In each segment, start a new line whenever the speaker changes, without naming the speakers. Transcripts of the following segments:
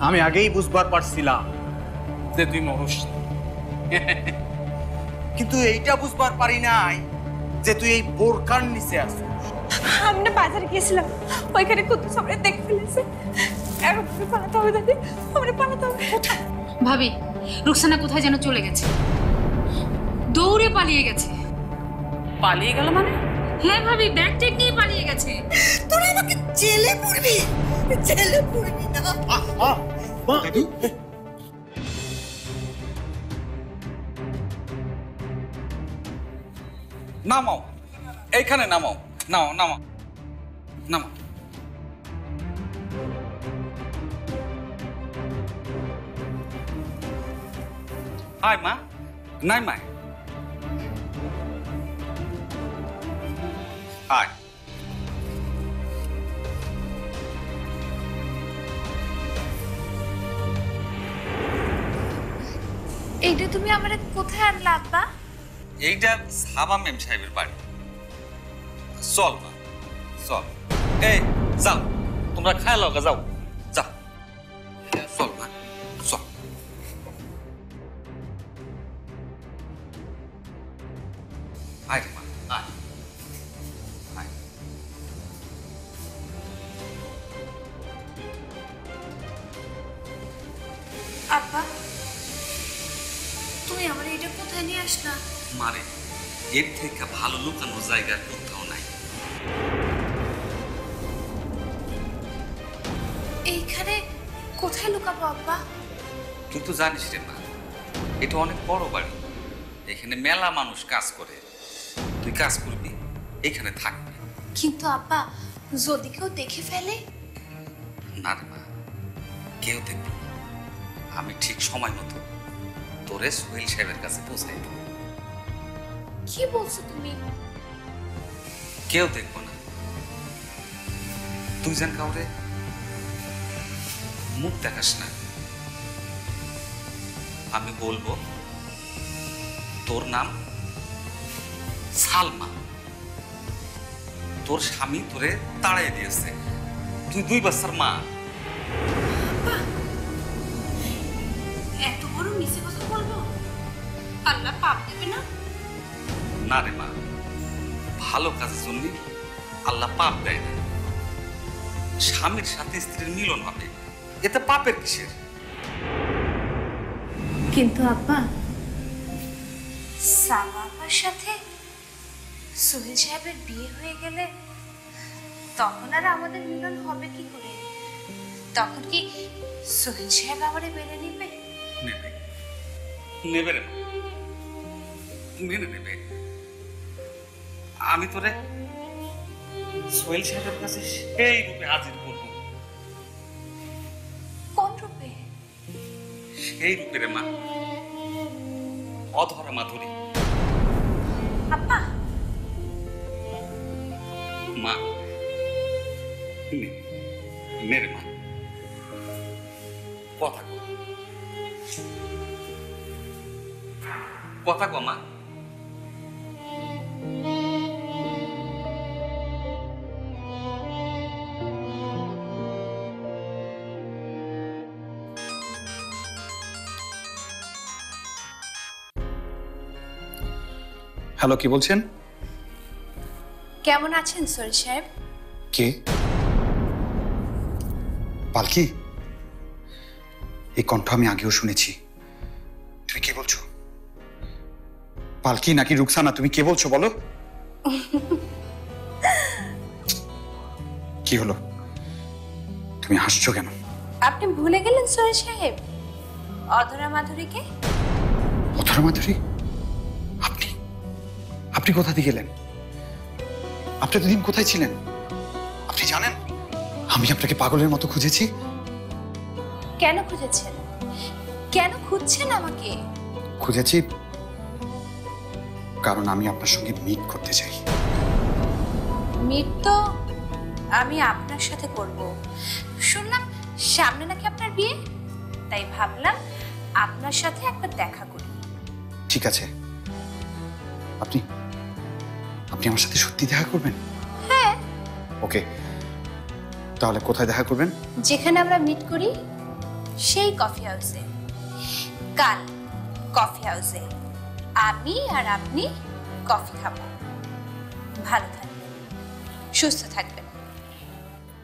আমি আগেই বুঝবার পারছিলাম যে তুই মরস কিন্তু এইটা বুঝবার পারি নাই যে তুই এই বোরকার নিচে আছিস।
আমরা বাজারে গিয়েছিলাম, ওইখানে কুত্তু সবাই দেখে ফেলেছে। এখন তুমি পালাতে হবে দাদি, আমরা পালাতে হবে।
ভাবি, রুকসানা কোথায় যেন চলে গেছে, দৌড়ে পালিয়ে গেছে।
পালিয়ে গেল মানে?
হ্যাঁ ভাবি, ব্যাগ টেক নিয়ে পালিয়ে গেছে।
তোরা আমাকে জেলে পুরবি, জেলে পুরবি না।
নামাও, এইখানে নামাও, নাও নামাও নামাও। আয় মা, নাই মায় আয়।
এইটা তুমি আমারে কোথায় আনলা আব্বা?
এইটা সাবা মেম সাহেবের বাড়ি। চল মা, চল। এই যাও, তোমরা খায় লগা যাও, যাও। চল মা, চল। আয় রে মা, আয় আয়।
আব্বা, তুমি আমার এটা কোথায় নিয়ে আসলা?
মারে, এর থেকে ভালো লুকানোর জায়গা কোথাও নাই।
এইখানে কোথায় লুকাবো আব্বা?
তুই তো জানিস রে মা, এটা অনেক বড় বাড়ি, এখানে মেলা মানুষ কাজ করে। তুই কাজ করবি, এখানে থাকবি।
কিন্তু আব্বা, যদি কেউ দেখে ফেলে?
না রে মা, কেউ দেখবি না। আমি ঠিক সময় মতো তোরে সোহেল সাহেবের কাছে পৌঁছাই দেব।
কি বলছো তুমি?
কেউ দেখবো না। তুই যেন কাউরে মুখ দেখাস না। আমি বলবো তোর নাম সালমা, তোর স্বামী তোরে তাড়াই দিয়েছে, তুই 2 বাচ্চার মা।
এত বড় মিছে কথা বলবো? আল্লাহ পাপ দেবে না?
না রে মা, ভালো কাজের জন্য আল্লাহ পাপ দেয় না। স্বামীর সাথে স্ত্রীর মিলন হবে, এতে পাপের কিসের?
কিন্তু আব্বা, সাবা আপার সাথে সোহেল সাহেবের বিয়ে হয়ে গেলে তখন আর আমাদের মিলন হবে কি করে? তখন কি সোহেল সাহেব আমারে মেনে নিবে?
নেবে, নেবে রে মা, মেনে নেবে। আমি তোরে সোহেল সাহেবের কাছে সেই রূপে হাজির করবো।
কোন রূপে?
সেই রূপে রে মা, অধরা মাধুরী।
আব্বা,
মা নে, নে রে মা, কথা কো, কথা কো মা।
হ্যালো, কি বলছেন?
কেমন আছেন সোহেল সাহেব?
কে? পালকি? এই কণ্ঠ আমি আগেও শুনেছি। তুমি কে বলছো? পালকি নাকি রুকসানা? তুমি কে বলছো বলো? কি হলো, তুমি হাসছো কেন?
আপনি ভুলে গেলেন সোহেল সাহেব অধরা মাধুরীকে?
অধরা মাধুরী? আপনি আপনি কোথা দিয়ে গেলেন? আপনি এতদিন কোথায় ছিলেন? আপনি জানেন আমি আপনাকে পাগলের মতো খুঁজেছি।
কেন খুঁজেছেন? কেন খুঁজছেন আমাকে?
খুঁজেছি কারণ আমি আপনার সঙ্গে মিট করতে চাই।
মিট তো আমি আপনার সাথে করব। শুনলাম সামনে নাকি আপনার বিয়ে, তাই ভাবলাম আপনার সাথে একবার দেখা করি।
ঠিক আছে, আপনি আপনি আমার সাথে সত্যি দেখা করবেন?
হ্যাঁ।
ওকে, তাহলে কোথায় দেখা করবেন?
যেখানে আমরা মিট করি সেই কফি হাউসে। কাল কফি হাউসে আমি আর আপনি কফি খাবো। ভালো থাকবেন, সুস্থ থাকবেন।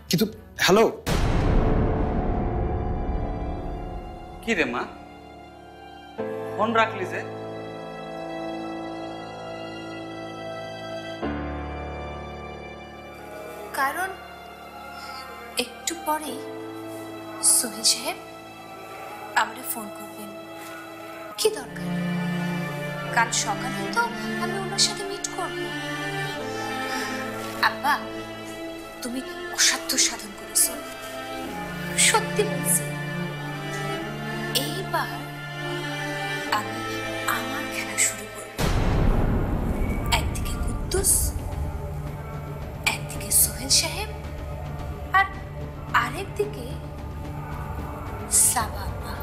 কিন্তু হ্যালো,
কি রে মা, ফোন রাখলি যে?
কারণ একটু পরেই সোহেল সাহেব আমরা ফোন করবেন। কি দরকার? কাল সকালে তো আমি ওনার সাথে মিট করব। আব্বা, তুমি অসাধ্য সাধন করেছো, সত্যি বলছি। এইবার আমি আমার খেলা শুরু করব। একদিকে কুদ্দুস, একদিকে সোহেল সাহেব, আর আরেকদিকে সাবা আপা।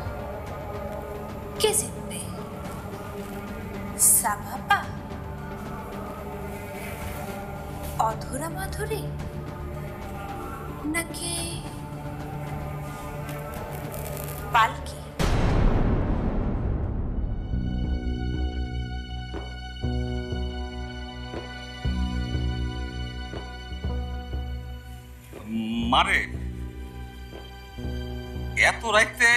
কে জিতবে? সাবা আপা, অধরা মাধুরী, নাকি পালকি?
মারে, এত রাইতে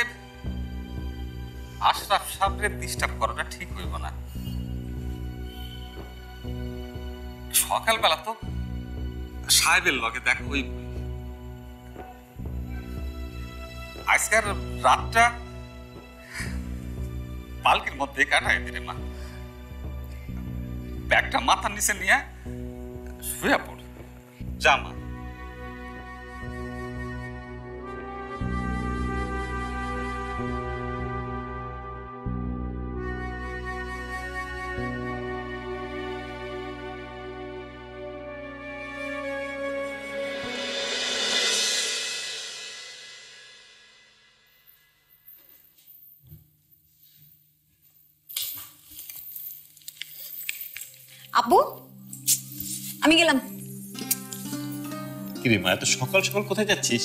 আশরাফ সাহেবরে ডিস্টার্ব করাটা ঠিক হইব না। সকালবেলা তো সাহেবের লগে দেখা হইব। আজকের রাতটা পালকির মধ্যে কাটাই দিলে মা। ব্যাগটা মাথার নিচে নিয়ে শুয়ে পড়। যা মা।
আব্বু, আমি গেলাম।
কিরে মা, এত সকাল সকাল কোথায় যাচ্ছিস?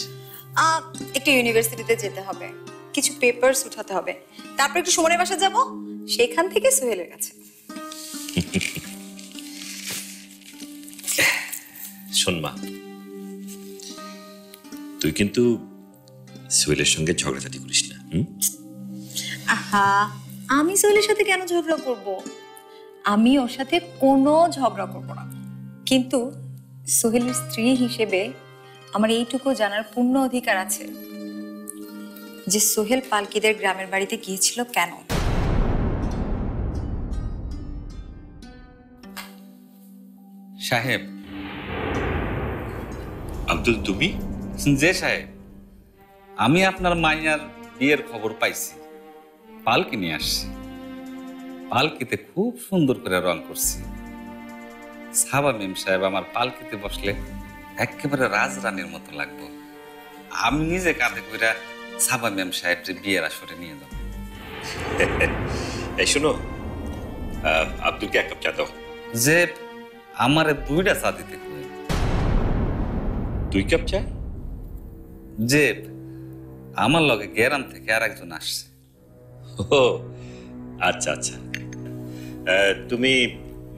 একটু ইউনিভার্সিটিতে যেতে হবে, কিছু পেপারস উঠাতে হবে, তারপর একটু সুমনের বাসা যাব, সেখান থেকে সোহেলের কাছে।
শোন মা, তুই কিন্তু সোহেলের সঙ্গে ঝগড়াঝাটি করিস না।
আহা, আমি সোহেলের সাথে কেন ঝগড়া করব? আমি ওর সাথে কোনো ঝগড়া করব না, কিন্তু সোহেলের স্ত্রী হিসেবে আমার এইটুকু জানার পূর্ণ অধিকার আছে যে সোহেল পালকিদের গ্রামের বাড়িতে গিয়েছিল কেন।
সাহেব।
আব্দুল, তুমি?
যে সাহেব, আমি আপনার মাইয়ার বিয়ের খবর পাইছি, পালকি নিয়ে আসছি। পালকিতে খুব সুন্দর করে রং করছি। সাবা মেম সাহেব আমার পালকিতে বসলে একেবারে রাজরানীর মতো লাগবো। আমি নিজে কাঁধে কইরা সাবা মেম সাহেবকে বিয়ের আসরে নিয়ে যাব।
এই শোনো, আব্দুলকে এক কাপ চা দাও।
যে আমারে 2টা চা দিতে কই।
2 কাপ চা?
যে আমার লগে গ্রাম থেকে আর একজন আসছে।
ও আচ্ছা আচ্ছা, তুমি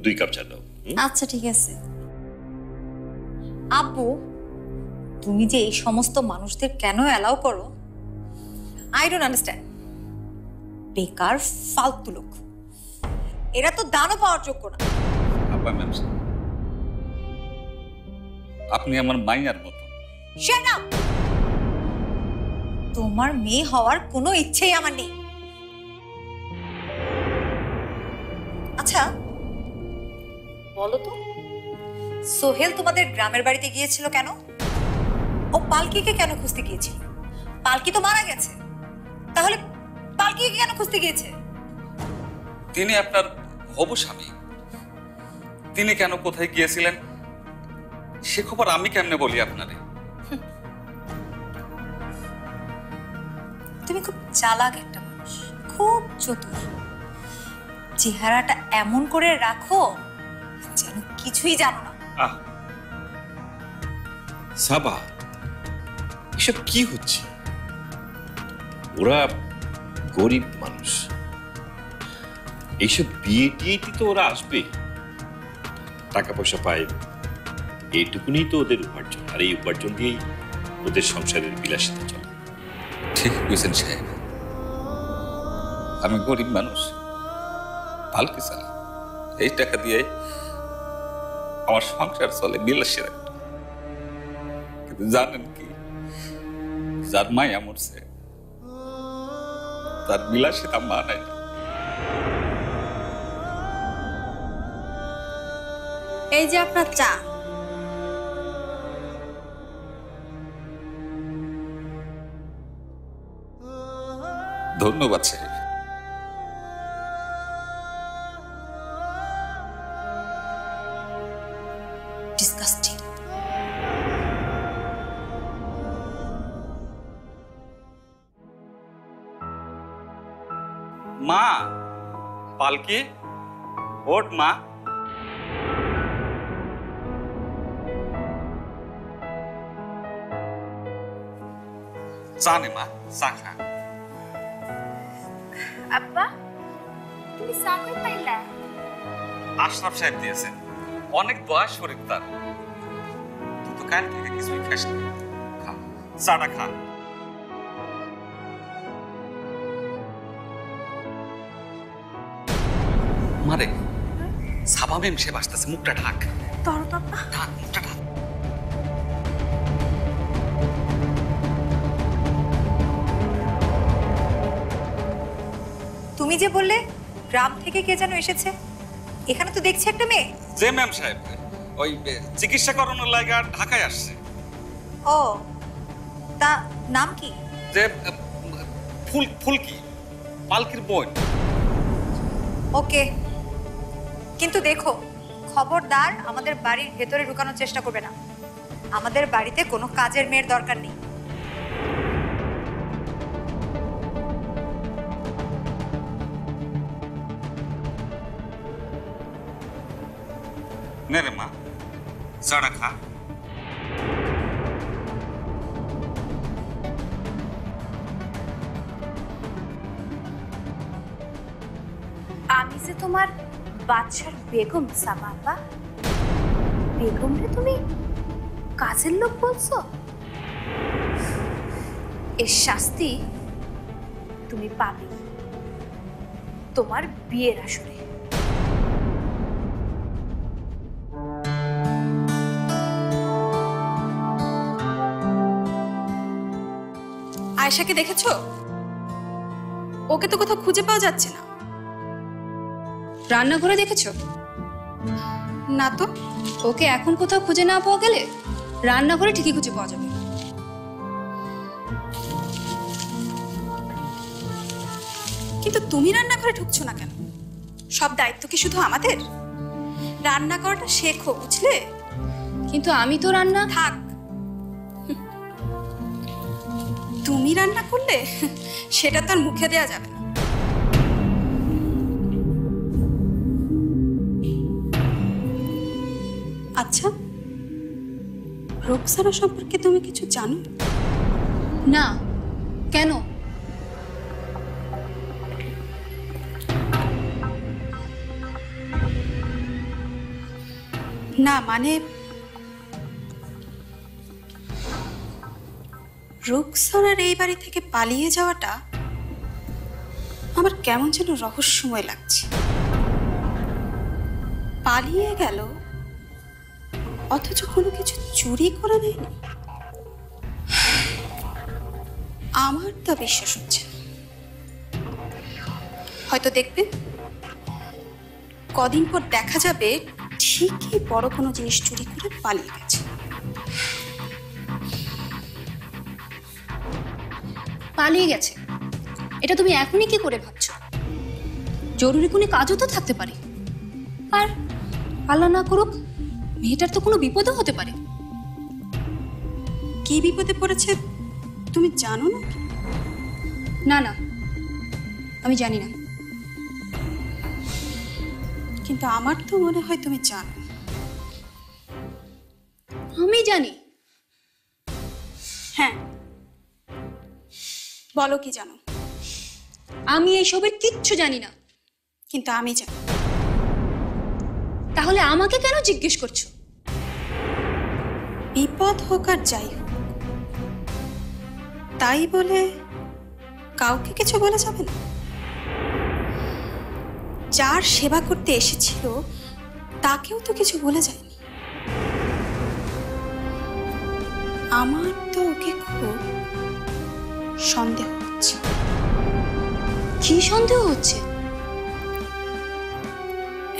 2 কাপ চা দাও।
আচ্ছা ঠিক আছে। আব্বু, তুমি যে এই সমস্ত মানুষদের কেন অ্যালাউ করো, আই ডোন্ট আন্ডারস্ট্যান্ড। বেকার ফালতু লোক, এরা তো দানও পাওয়ার যোগ্য না।
আব্বা ম্যাম সাহেব, আপনি আমার মাইয়ার মতো।
Shut up! তোমার মেয়ে হওয়ার কোনো ইচ্ছেই আমার নেই। আচ্ছা বলো তো, সোহেল তোমাদের গ্রামের বাড়িতে গিয়েছিল কেন? ও পালকিকে কেন খুঁজতে গিয়েছিল? পালকি তো মারা গেছে, তাহলে পালকিকে কেন খুঁজতে গিয়েছে?
তিনি আপনার হবু স্বামী, তিনি কেন কোথায় গিয়েছিলেন সে খবর আমি কেমনে বলি আপনারে?
তুমি খুব চালাক একটা মানুষ, খুব চতুর। চেহারাটা এমন করে রাখো যেন কিছুই জানো না।
সাবা, এসব কি হচ্ছে? ওরা গরিব মানুষ, এইসব বিয়ে টিয়েটি তো ওরা আসবে, টাকা পয়সা পায়, এইটুকুনি তো ওদের উপার্জন, আর এই উপার্জন দিয়েই ওদের সংসারের বিলাসিতা চলে।
ঠিক বুঝছেন সাহেব, আমি গরিব মানুষ, ভালো কি চালা, এই টাকা দিয়ে আমার সংসার চলে বিলাসিতা। কিন্তু জানেন কি, যার মায়া মরছে তার বিলাসিতা মা নাই।
এই যে আপনার চা।
ধন্যবাদ সাহেব।
ডিসকাস্টিং।
মা, পালকি ওঠ মা। চা নে মা, চা খা।
আব্বা তুমি চা কই পাইলা?
আশরাফ সাহেব দিয়েছেন, অনেক বয়স শরীর তার। তুই তো কাল থেকে কিছুই খাস না, খা চাটা খা। মারে সাবা মেম সে বাসতেছে, মুখটা ঢাক।
তোর তো আব্বা।
ঢাক, মুখটা ঢাক।
তুমি যে বললে গ্রাম থেকে কে যেন এসেছে, এখানে তো দেখছি একটা মেয়ে।
যে ম্যাম সাহেব ওই চিকিৎসা করানোর লাগা ঢাকায় আসছে।
ও, তা নাম কি?
যে ফুলকি, পালকির বোন।
ওকে, কিন্তু দেখো খবরদার আমাদের বাড়ির ভেতরে ঢুকানোর চেষ্টা করবে না। আমাদের বাড়িতে কোনো কাজের মেয়ের দরকার নেই।
নে রে মা, চাটা খা।
আমি যে তোমার বাচ্চার বেগম সাবা আব্বা। বেগম রে তুমি কাজের লোক বলছো? এর শাস্তি তুমি পাবে তোমার বিয়ের আসরে।
আয়েশাকে দেখেছো? ওকে তো কোথাও খুঁজে পাওয়া যাচ্ছে না।
রান্নাঘরে দেখেছো?
না তো।
ওকে এখন কোথাও খুঁজে না পাওয়া গেলে রান্নাঘরে ঠিকই খুঁজে পাওয়া যাবে।
কিন্তু তুমি রান্নাঘরে ঢুকছো না কেন? সব দায়িত্ব কি শুধু আমাদের? রান্না করাটা শেখো, বুঝলে?
কিন্তু আমি তো রান্না
থাক। তুমি রান্না করলে সেটা তো আর মুখে দেয়া যাবে না। আচ্ছা, রোকসানা সম্পর্কে তুমি কিছু জানো?
না, কেন?
না মানে রোকসানার এই বাড়ি থেকে পালিয়ে যাওয়াটা আমার কেমন যেন রহস্যময় লাগছে। পালিয়ে গেল অথচ কোনো কিছু চুরি করে নেয়নি। আমার তা বিশ্বাস হচ্ছে না। হয়তো দেখবে কদিন পর দেখা যাবে ঠিকই বড় কোনো জিনিস চুরি করে পালিয়ে গেছে।
পালিয়ে গেছে এটা তুমি এখনই কি করে ভাবছো? জরুরি কোনো কাজও তো থাকতে পারে। আর আল্লাহ না করুক মেয়েটার তো কোনো বিপদও হতে পারে।
কি বিপদে পড়েছে তুমি জানো না?
না না, আমি জানি না।
কিন্তু আমার তো মনে হয় তুমি জানো।
আমি জানি?
হ্যাঁ, বলো কি জানো?
আমি এইসবের কিচ্ছু জানি না।
কিন্তু আমি জানি।
তাহলে আমাকে কেন জিজ্ঞেস করছো?
বিপদ হোক আর যাই হোক, তাই বলে কাউকে কিছু বলা যাবে না। যার সেবা করতে এসেছিল তাকেও তো কিছু বলে যায়নি। আমার তো ওকে খুব সন্দেহ হচ্ছে।
কি সন্দেহ হচ্ছে?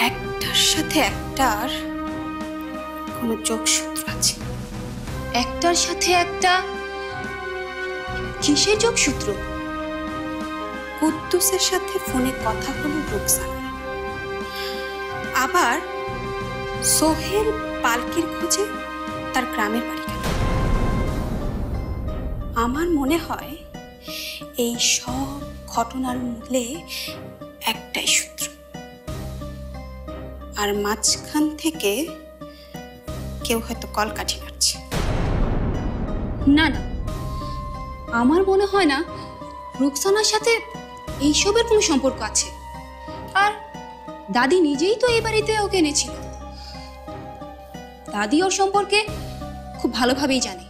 একটার সাথে একটার কোনো যোগসূত্র আছে।
একটার সাথে একটা? কিসের যোগসূত্র?
কুদ্দুসের সাথে ফোনে কথা হলো রুকসানা, আবার সোহেল পালকির খোঁজে তার গ্রামের বাড়ি গেল। আমার মনে হয় এই সব ঘটনার মূলে একটাই সূত্র, আর মাঝখান থেকে কেউ হয়তো কলকাঠি নাড়ছে।
না না, আমার মনে হয় না রুকসানার সাথে এইসবের কোনো সম্পর্ক আছে। আর দাদি নিজেই তো এই বাড়িতে ওকে এনেছিল। দাদি ওর সম্পর্কে খুব ভালোভাবেই জানে।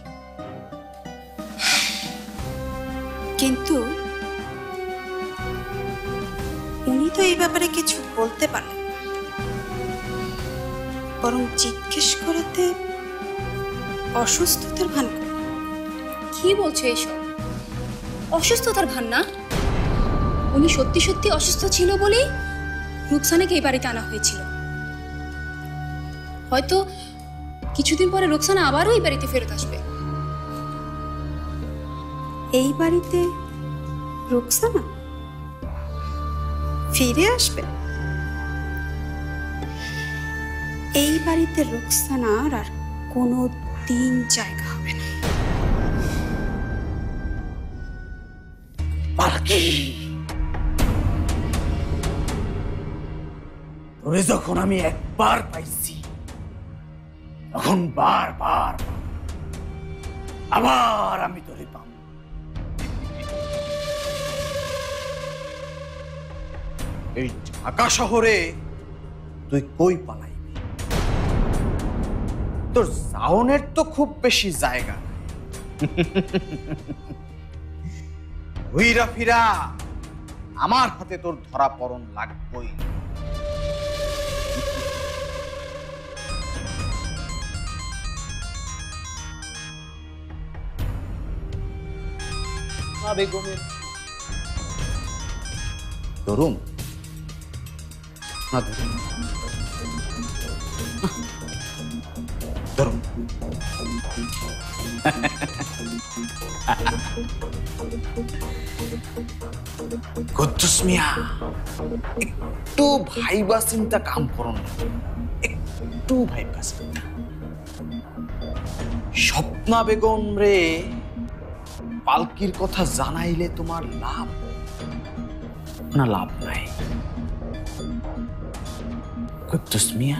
কিন্তু উনি তো এই ব্যাপারে কিছু বলতে পারলেন না, বরং জিজ্ঞেস করাতে অসুস্থতার ভান করলেন।
কি বলছো এসব? অসুস্থতার ভান না, উনি সত্যি সত্যি অসুস্থ ছিল বলেই রুকসানাকে এই বাড়িতে আনা হয়েছিল। হয়তো কিছুদিন পরে রুকসানা আবারও এই বাড়িতে ফেরত আসবে।
এই বাড়িতে রুকসানা ফিরে আসবে? এই বাড়িতে রুকসানার আর কোনো দিন জায়গা হবে না।
পালকি, তোরে যখন আমি একবার পাইছি তখন বারবার আবার আমি তোরে পাব। এই ঢাকা শহরে তুই কই পালাইবি? তোর জাউনের তো খুব বেশি জায়গা নাই। ঘুইরা ফিরা আমার হাতে তোর ধরা পড়ন লাগবই। বেগমের ধরুম না ধরুম ধরুম কুদ্দুস মিয়া, একটু ভাইবা চিন্তা কাম করুন, একটু ভাইবা চিন্তা। স্বপ্না বেগম রে পালকির কথা জানাইলে তোমার লাভ না লাভ নাই? কুদ্দুস মিয়া,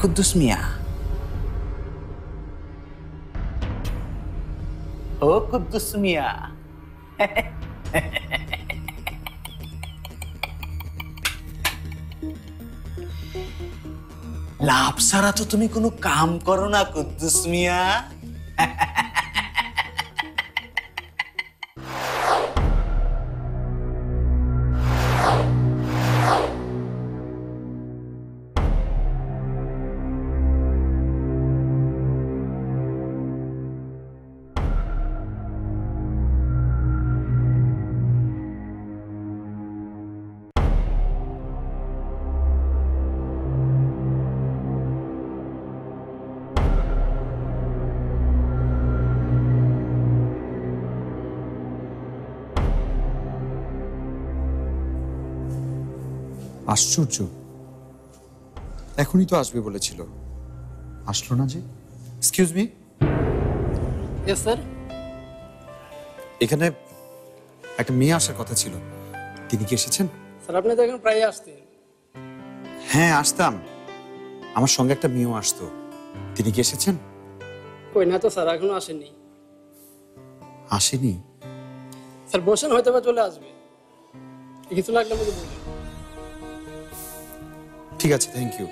কুদ্দুস মিয়া, ও কুদ্দুস মিয়া, লাভ ছাড়া তো তুমি কোনো কাম করো না কুদ্দুস মিয়া।
আশ্চর্য, এখনই তো আসবে বলেছিল, আসলো না যে। Excuse me.
Yes sir.
এখানে একটা মেয়ে আসার কথা ছিল, তিনি কি এসেছেন?
স্যার আপনি তো এখন প্রায় আসতেন।
হ্যাঁ আসতাম, আমার সঙ্গে একটা মেয়েও আসতো, তিনি কি এসেছেন?
কই না তো স্যার, এখনো আসেনি।
আসেনি?
স্যার বসেন, হয়তো বা চলে আসবে। কিছু লাগলে আমাকে বলুন।
ঠিক আছে, থ্যাংক ইউ।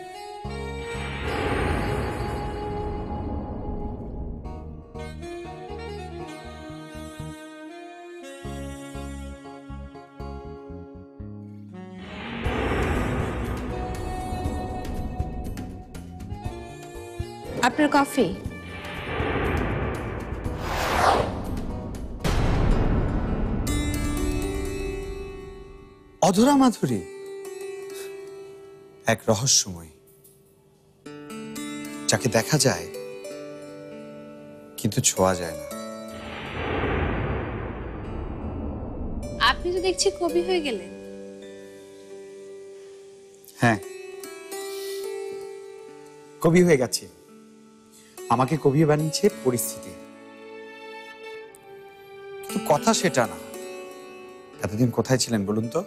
আপনার কফি।
অধরা মাধুরী এক রহস্যময়, যাকে দেখা যায় কিন্তু ছোঁয়া যায় না।
আপনি তো দেখছি কবি হয়ে গেলেন।
হ্যাঁ, কবি হয়ে গেছে। আমাকে কবি বানিয়েছে পরিস্থিতি, কিন্তু কথা সেটা না। এতদিন কোথায় ছিলেন বলুন তো?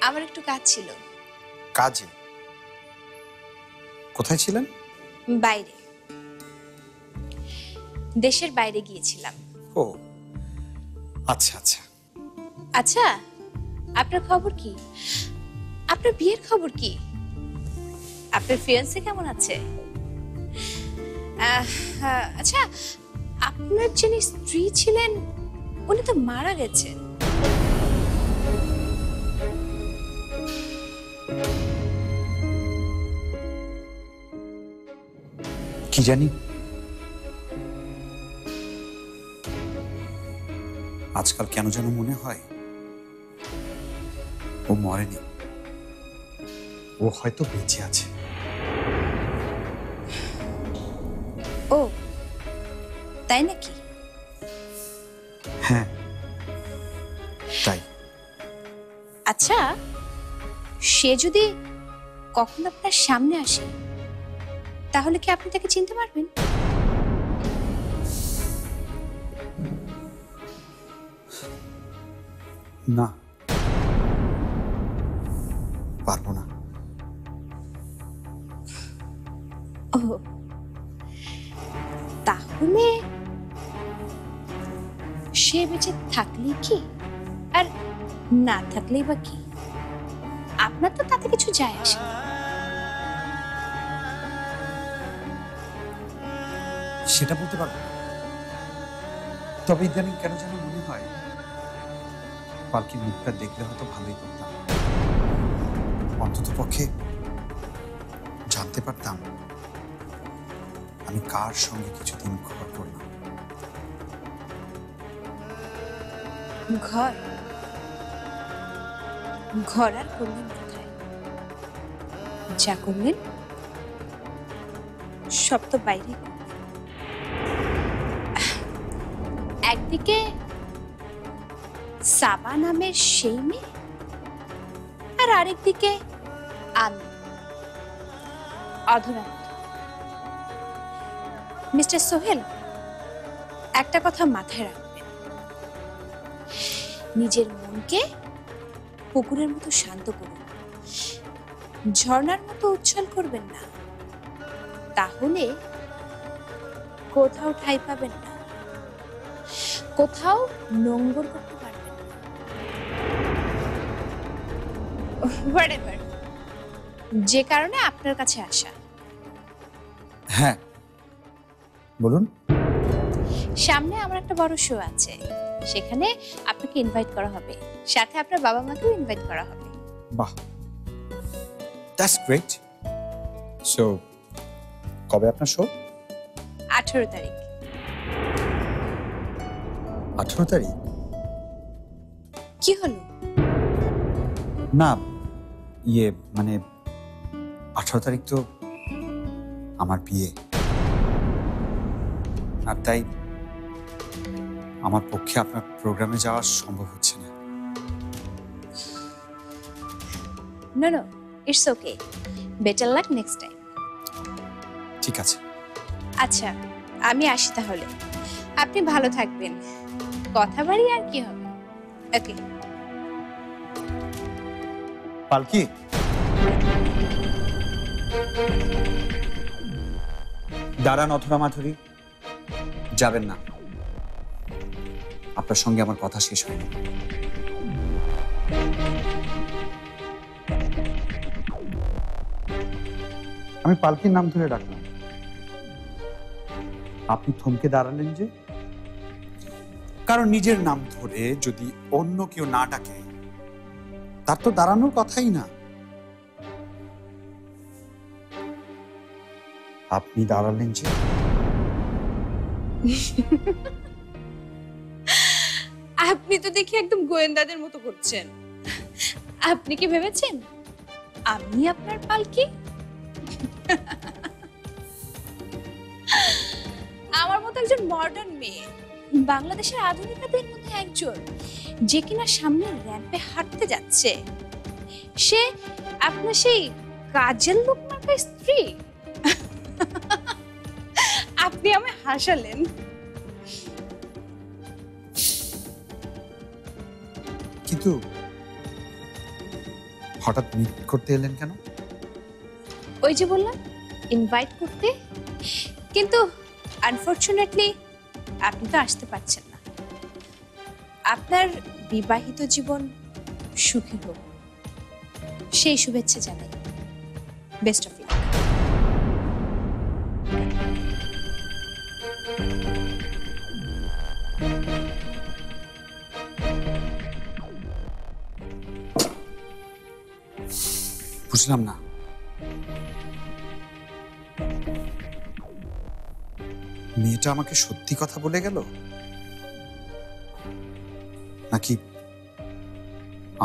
আমার একটু কাজ ছিল।
কাজে? কোথায় ছিলেন?
বাইরে, দেশের বাইরে গিয়েছিলাম।
ও আচ্ছা আচ্ছা।
আচ্ছা, আপনার খবর কি? আপনার বিয়ের খবর কি? আপনার ফিয়ান্সে কেমন আছে? আচ্ছা, আপনার যিনি স্ত্রী ছিলেন উনি তো মারা গেছেন।
কি জানি, আজকাল কেন যেন মনে হয় ও মরেনি, ও হয়তো বেঁচে আছে।
ও তাই নাকি?
হ্যাঁ তাই।
আচ্ছা, সে যদি কখন আপনার সামনে আসে তাহলে কি আপনি তাকে চিনতে পারবেন?
না, পারবো না।
ও তাহলে সে বেঁচে থাকলে কি আর না থাকলেই বা কি, আপনার তো তাতে কিছু যায় আসে না।
সেটা বলতে পারবো না। তবে ইদানিং কেন যেন মনে হয় পালকির মুখটা দেখলে হয়তো ভালোই করতাম, অন্তত পক্ষে জানতে পারতাম আমি কার সঙ্গে কিছুদিন ঘর করলাম।
ঘর ঘর আর করলেন কোথায়? যা করলেন সব তো বাইরে করলেন। একদিকে সাবা নামের সেই মেয়ে, আর আরেকদিকে আমি অধরা। মিস্টার সোহেল, একটা কথা মাথায় রাখবেন, নিজের মনকে পুকুরের মতো শান্ত করুন, ঝর্ণার মতো উচ্ছল করবেন না, তাহলে কোথাও ঠাঁই পাবেন না, কোথাও নোংর করতে পারবেন না। Whatever, যে কারণে আপনার কাছে আসা।
হ্যাঁ বলুন।
সামনে আমার একটা বড় শো আছে, সেখানে আপনাকে ইনভাইট করা হবে, সাথে আপনার বাবা মাকেও ইনভাইট করা হবে।
বাহ, দ্যাটস গ্রেট। সো কবে আপনার শো?
18 তারিখ।
18 তারিখ?
কি হলো?
না, ইয়ে মানে 18 তারিখ তো আমার বিয়ে, আর তাই আমার পক্ষে আপনার প্রোগ্রামে যাওয়া সম্ভব হচ্ছে না।
No no, it's okay, better luck next time.
ঠিক আছে।
আচ্ছা, আমি আসি তাহলে। আপনি ভালো থাকবেন, কথা বাড়ি আর কি হবে। ওকে।
পালকি, দাঁড়ান অথরা মাধুরী, যাবেন না, আপনার সঙ্গে আমার কথা শেষ হয়নি। আমি পালকির নাম ধরে ডাকলাম, আপনি থমকে দাঁড়ালেন যে? কারণ নিজের নাম ধরে যদি অন্য কেউ না ডাকে তার তো দাঁড়ানোর কথাই না। আপনি দাঁড়ালেন যে?
আপনি তো দেখি একদম গোয়েন্দাদের মতো করছেন। আপনি কি ভেবেছেন আমি আপনার পালকি? আমার মতো একজন মডার্ন মেয়ে, বাংলাদেশের আধুনিকতাদের মধ্যে একজন, যে কিনা সামনে র্যাম্পে হাঁটতে যাচ্ছে, সে আপনার সেই কাজের লোক মার্কা স্ত্রী? আপনি আমায় হাসালেন।
কিন্তু হঠাৎ মিট করতে এলেন কেন?
ওই যে বললাম ইনভাইট করতে, কিন্তু আনফরচুনেটলি আপনি তো আসতে পারছেন না। আপনার বিবাহিত জীবন সুখী হোক, সেই শুভেচ্ছা জানাই। Best of luck.
বুঝলাম না, মেয়েটা আমাকে সত্যি কথা বলে গেল, নাকি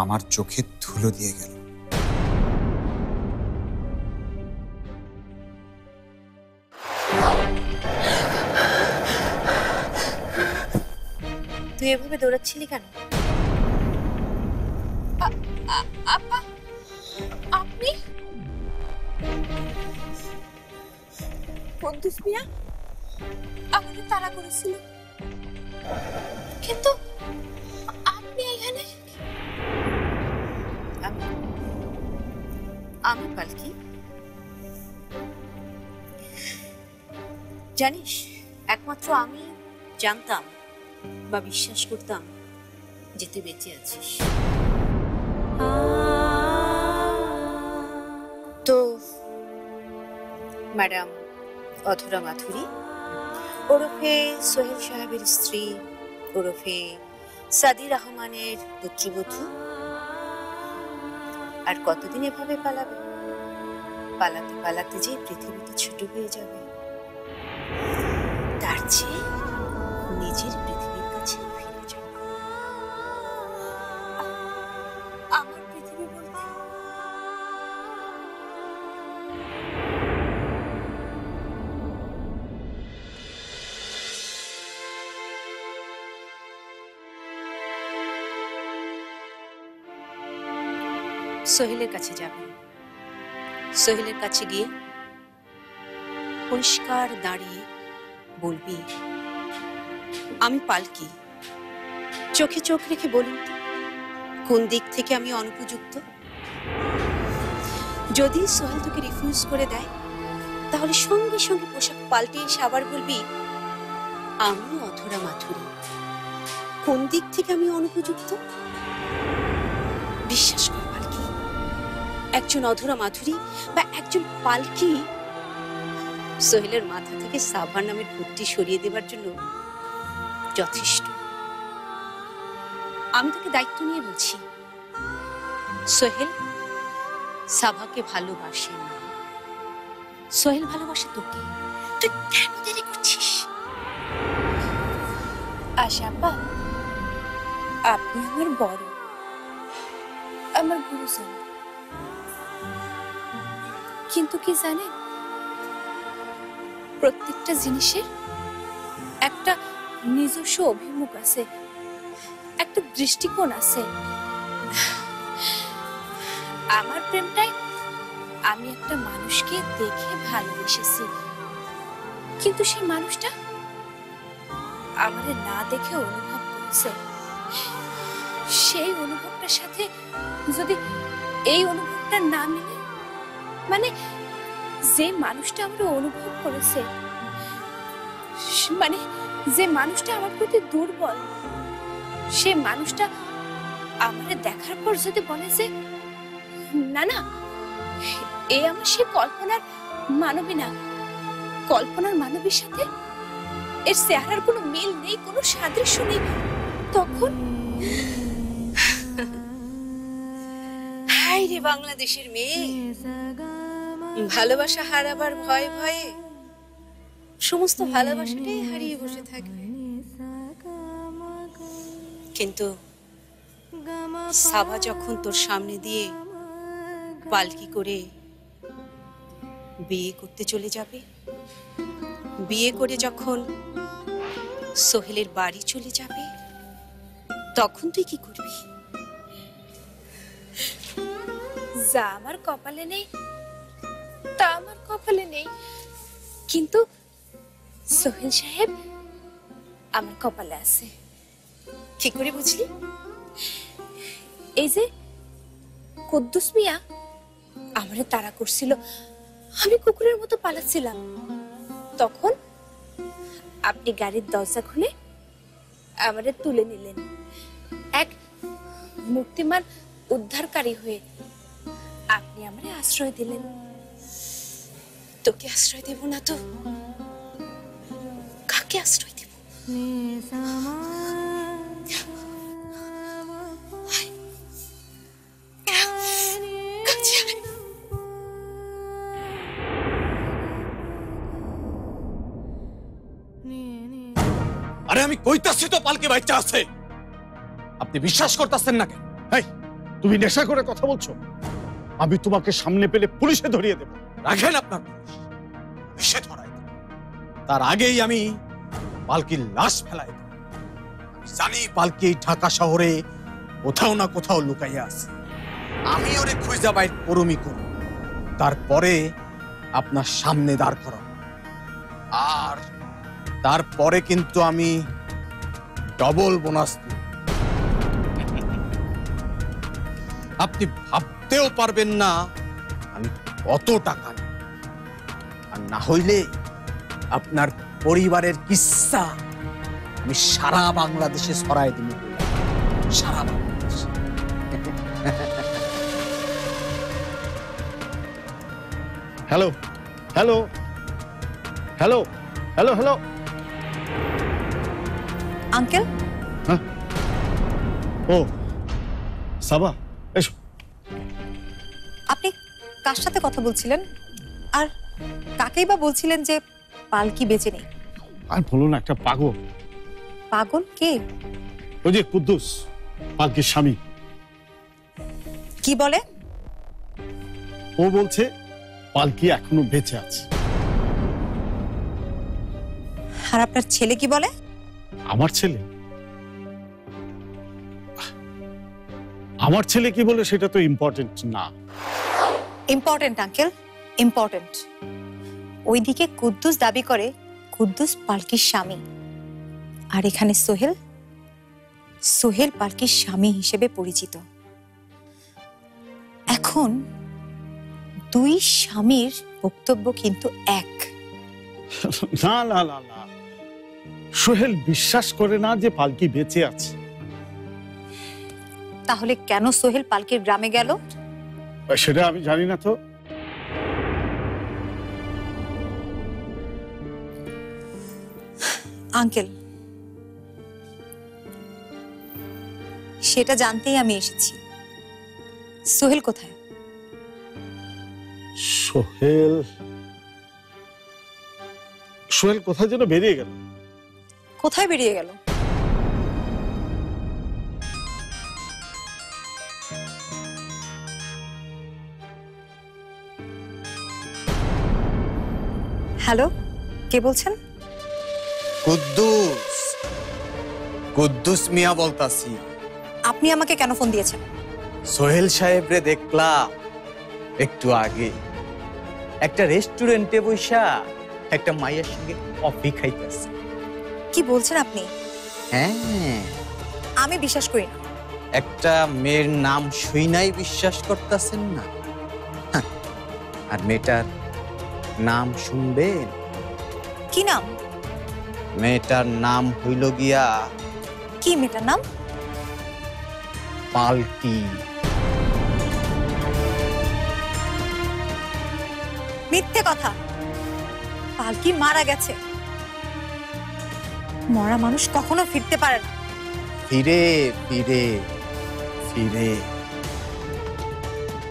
আমার চোখে ধুলো দিয়ে গেল?
তুই এভাবে দৌড়াচ্ছিলি কেন?
আপনি কুদ্দুস মিয়া আমাকে তাড়া করেছিল, কিন্তু আপনি এখানে?
আমি পালকি। জানিস, একমাত্র আমি জানতাম বা বিশ্বাস করতাম যে তুই বেঁচে আছিস। তো ম্যাডাম অধরা মাথুরী ওরফে সোহেল সাহেবের স্ত্রী, ওরফে সাদি রহমানের পুত্রবধূ, আর কতদিন এভাবে পালাবে? পালাতে পালাতে যে পৃথিবীতে ছোট হয়ে যাবে, তার চেয়ে নিজের পৃথিবীর কাছে ফিরে যাবে। আমার পৃথিবী বলতে সোহেলের কাছে যাবে। সোহেলের কাছে গিয়ে পরিষ্কার দাঁড়িয়ে বলবি, আমি পালকি। চোখে চোখ রেখে বলুন তো, কোন দিক থেকে আমি অনুপযুক্ত? যদি সোহেল তোকে রিফিউজ করে দেয়, তাহলে সঙ্গে সঙ্গে পোশাক পাল্টে এসে আবার বলবি, আমি অধরা মাথুরী। কোন দিক থেকে আমি অনুপযুক্ত? বিশ্বাস কর পালকি, একজন অধরা মাধুরী বা একজন পালকি সোহেলের মাথা থেকে সাভার নামের ভূতটি সরিয়ে দেবার জন্য যথেষ্ট। আমি তোকে দায়িত্ব নিয়ে বলছি, সোহেল সাভাকে ভালোবাসে না, সোহেল ভালোবাসে তোকে। তুই কেন দেরি করছিস?
আশাপা, আপনি আমার বড়, আমার গুরুজন, কিন্তু কি জানেন, প্রত্যেকটা জিনিসের একটা নিজস্ব অভিমুখ আছে, একটা দৃষ্টিকোণ আছে। আমার প্রেমটাই আমি একটা মানুষকে দেখে ভালোবেসেছি, কিন্তু সেই মানুষটা আমারে না দেখে অনুভব করেছে। সেই অনুভবটার সাথে যদি এই অনুভবটা না মিলে, মানে যে মানুষটা আমরা অনুভব করেছে, মানে
যে মানুষটা আমার প্রতি দুর্বল, সে মানুষটা আমারে দেখার পর যদি বলে যে না না, এ আমার সে কল্পনার মানবী না, কল্পনার মানবীর সাথে এর চেহারার কোনো মিল নেই, কোনো সাদৃশ্য নেই, তখন হায় রে বাংলাদেশের মেয়ে, ভালোবাসা হারাবার ভয়ে ভয়ে সমস্ত ভালোবাসাটাই হারিয়ে বসে থাকবে। কিন্তু সাবা যখন তোর সামনে দিয়ে পালকি করে বিয়ে করতে চলে যাবে, বিয়ে করে যখন সোহেলের বাড়ি চলে যাবে, তখন তুই কি করবি? যা আমার কপালে নেই তা আমার কপালে নেই, কিন্তু সোহেল সাহেব আমার কপালে আছে। কি করে বুঝলি? এই যে কুদ্দুস মিয়া আমারে তাড়া করছিল, আমি কুকুরের মতো পালাচ্ছিলাম, তখন আপনি গাড়ির দরজা খুলে আমারে তুলে নিলেন, এক মূর্তিমান উদ্ধারকারী হয়ে আপনি আমারে আশ্রয় দিলেন। তোকে আশ্রয় দেব না তো কাকে আশ্রয় দেব?
আরে আমি কইতাছি তো পালকি বাচ্চা আছে, আপনি বিশ্বাস করতেছেন না কেন?
এই, তুমি নেশা করে কথা বলছো? আমি তোমাকে সামনে পেলে পুলিশে ধরিয়ে দেব।
রাখেন আপনার পুলিশে ধরাই দেব। তার আগেই আমি পালকির লাশ ফেলাই দেব। আমি জানি পালকি ঢাকা শহরে কোথাও না কোথাও লুকাইয়া আছে, আমি ওরে খুঁজা বাইর করুমি করব, তারপরে আপনার সামনে দাঁড় করাবো, আর তারপরে কিন্তু আমি ডবল বোনাস দেব। আপনি ভাবতেও পারবেন না আমি কত টাকা নেব, আর না হইলে আপনার পরিবারের কিস্সা আমি সারা বাংলাদেশে ছড়াই দিব, সারা Bangladesh.
Hello hello hello hello hello
uncle,
হ্যাঁ, ও সাবা, এসো।
আপনি কার সাথে কথা বলছিলেন, আর কাকেই বা বলছিলেন যে পালকি বেঁচে নেই?
আর বলো না, একটা পাগল।
পাগল কে?
ওই যে কুদ্দুস, পালকির স্বামী।
কি বলে?
ও বলছে পালকি এখনো বেঁচে আছে।
আর আপনার ছেলে কি বলে?
আমার ছেলে? আমার ছেলে কি বলে সেটা তো ইম্পর্টেন্ট না।
Important uncle, important. ওইদিকে কুদ্দুস দাবি করে কুদ্দুস পালকির স্বামী, আর এখানে সোহেল, সোহেল পালকির স্বামী হিসেবে পরিচিত। এখন দুই স্বামীর বক্তব্য কিন্তু এক।
না না না না, সোহেল বিশ্বাস করে না যে পালকি বেঁচে আছে।
তাহলে কেন সোহেল পালকির গ্রামে গেল?
সেটা আমি জানি না তো।
আঙ্কেল, সেটা জানতেই আমি এসেছি। সোহেল কোথায়?
সোহেল, সোহেল কোথায় যেন বেরিয়ে গেল।
কোথায় বেরিয়ে গেল? হ্যালো, কে বলছেন?
কুদ্দুস, কুদ্দুস মিয়া বলতাছি।
আপনি আমাকে কেন ফোন দিয়েছেন?
সোহেল সাহেব রে দেখলাম একটু আগে একটা রেস্টুরেন্টে বসা একটা মায়ের সঙ্গে কফি খাইতেছে।
কি বলছেন আপনি?
হ্যাঁ,
আমি বিশ্বাস করি না।
একটা মেয়ের নাম শুইনাই বিশ্বাস করতেছেন না? হাহ, আর মেয়েটার নাম শুনবেন?
কি নাম?
মেয়েটার নাম হইল গিয়া
কি মেয়েটার নাম?
পালকি।
মিথ্যে কথা। পালকি মারা গেছে। মরা মানুষ কখনো ফিরতে পারে না।
ফিরে ফিরে ফিরে,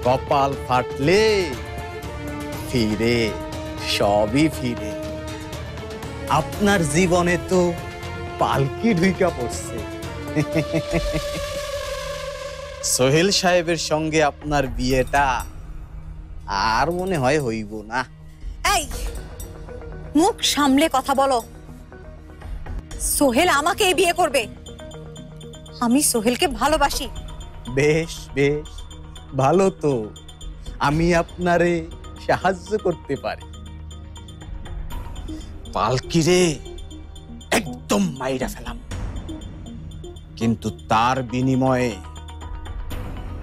কপাল ফাটলে ফিরে, সবই ফিরে। আপনার জীবনে তো পালকি ঢুইকা পড়ছে। সোহেল সাহেবের সঙ্গে আপনার বিয়েটা আর মনে হয় হইব না।
এই, মুখ সামলে কথা বলো। সোহেল আমাকে বিয়ে করবে। আমি সোহেলকে ভালোবাসি।
বেশ বেশ, ভালো তো। আমি আপনারে সাহায্য করতে পারি। পালকিরে একদম মাইরা ফেলাম, কিন্তু তার বিনিময়ে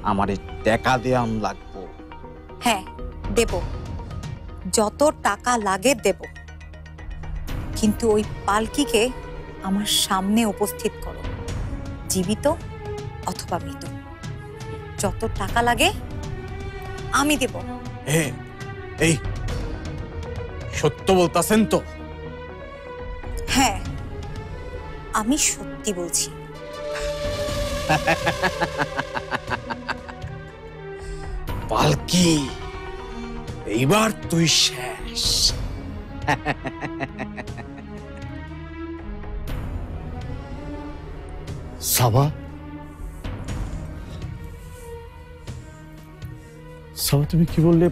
আমারে টাকা দেয়াম লাগবো।
হ্যাঁ, দেব। যত টাকা লাগে দেব, কিন্তু ওই পালকিকে আমার সামনে উপস্থিত করো, জীবিত অথবা মৃত। যত টাকা লাগে আমি দেব।
এই সত্য বলতাছেন তো?
হ্যাঁ, আমি সত্যি বলছি।
পালকি, এইবার তুই শেষ।
সাবা, সাবা তুমি কি বললে?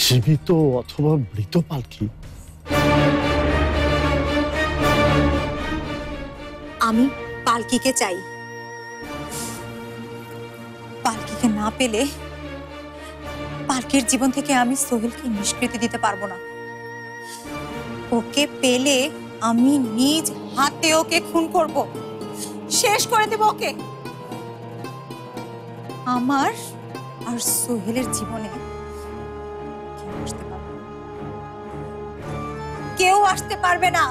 জীবিত অথবা মৃত পালকি?
আমি পালকিকে চাই। পালকিকে না পেলে পালকির জীবন থেকে আমি সোহেলকে নিষ্কৃতি দিতে পারবো না। ওকে পেলে আমি নিজ হাতে ওকে খুন করব, শেষ করে দেব ওকে। আমার আর সোহেলের জীবনে কেউ আসতে পারবে না।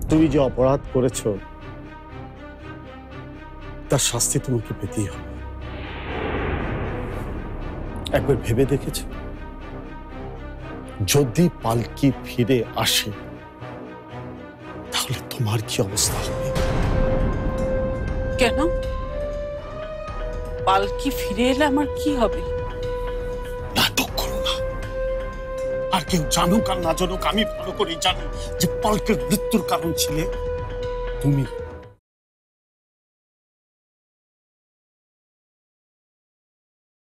তুমি যে অপরাধ করেছো তার শাস্তি তোমাকে পেতেই হবে। একবার ভেবে দেখেছ, যদি পালকি ফিরে আসে তাহলে তোমার কি অবস্থা হবে?
কেন? পালকি ফিরে এলে আমার কি হবে?
নাটক করো না। আর কেউ জানুক আর না জানুক, আমি ভালো করে জানি যে পালকির মৃত্যুর কারণ ছিলে তুমি।